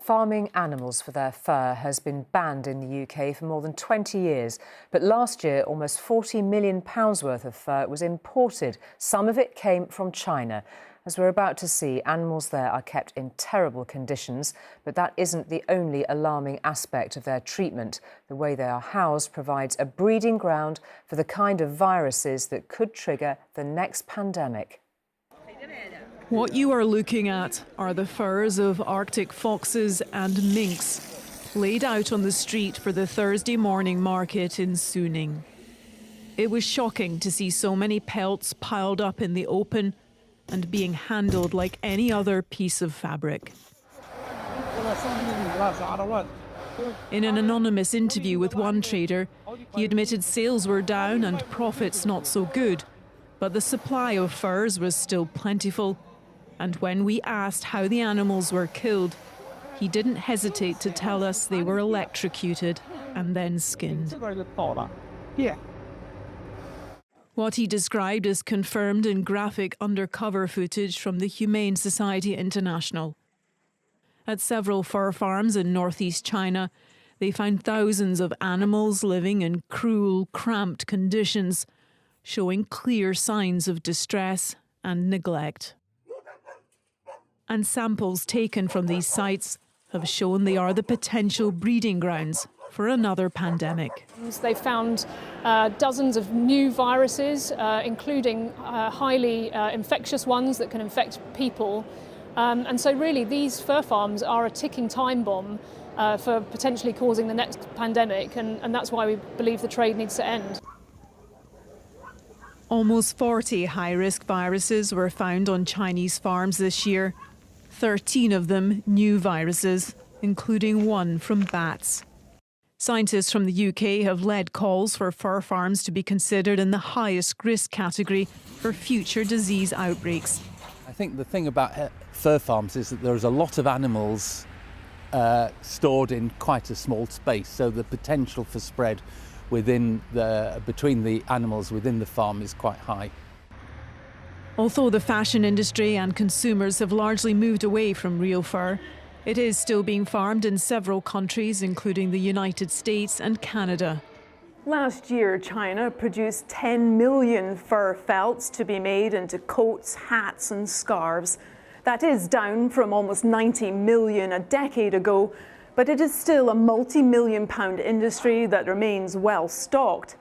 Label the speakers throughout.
Speaker 1: Farming animals for their fur has been banned in the UK for more than 20 years. But last year, almost £40 million worth of fur was imported. Some of it came from China. As we're about to see, animals there are kept in terrible conditions, but that isn't the only alarming aspect of their treatment. The way they are housed provides a breeding ground for the kind of viruses that could trigger the next pandemic.
Speaker 2: What you are looking at are the furs of Arctic foxes and minks, laid out on the street for the Thursday morning market in Suning. It was shocking to see so many pelts piled up in the open and being handled like any other piece of fabric. In an anonymous interview with one trader, he admitted sales were down and profits not so good, but the supply of furs was still plentiful. And when we asked how the animals were killed, he didn't hesitate to tell us they were electrocuted and then skinned. What he described as confirmed in graphic undercover footage from the Humane Society International. At several fur farms in northeast China, they found thousands of animals living in cruel, cramped conditions, showing clear signs of distress and neglect. And samples taken from these sites have shown they are the potential breeding grounds for another pandemic.
Speaker 3: They found dozens of new viruses, including highly infectious ones that can infect people. And so really these fur farms are a ticking time bomb for potentially causing the next pandemic, and that's why we believe the trade needs to end.
Speaker 2: Almost 40 high-risk viruses were found on Chinese farms this year. 13 of them new viruses, including one from bats. Scientists from the UK have led calls for fur farms to be considered in the highest risk category for future disease outbreaks.
Speaker 4: I think the thing about fur farms is that there's a lot of animals stored in quite a small space, so the potential for spread between the animals within the farm is quite high.
Speaker 2: Although the fashion industry and consumers have largely moved away from real fur, it is still being farmed in several countries, including the United States and Canada.
Speaker 5: Last year, China produced 10 million fur felts to be made into coats, hats and scarves. That is down from almost 90 million a decade ago, but it is still a multi-million-pound industry that remains well stocked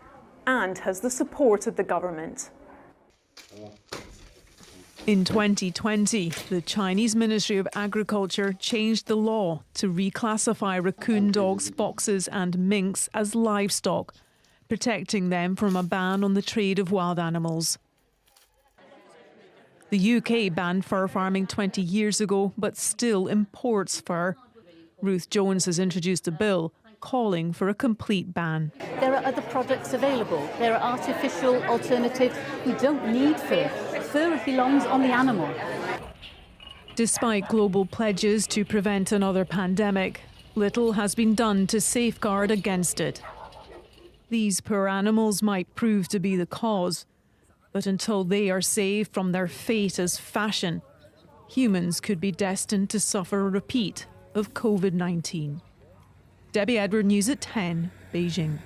Speaker 5: and has the support of the government.
Speaker 2: In 2020, the Chinese Ministry of Agriculture changed the law to reclassify raccoon dogs, foxes and minks as livestock, protecting them from a ban on the trade of wild animals. The UK banned fur farming 20 years ago, but still imports fur. Ruth Jones has introduced a bill calling for a complete ban.
Speaker 6: There are other products available. There are artificial alternatives. We don't need fur. Fur belongs on the animal.
Speaker 2: Despite global pledges to prevent another pandemic, little has been done to safeguard against it. These poor animals might prove to be the cause, but until they are saved from their fate as fashion, humans could be destined to suffer a repeat of COVID-19. Debi Edward, News at 10, Beijing.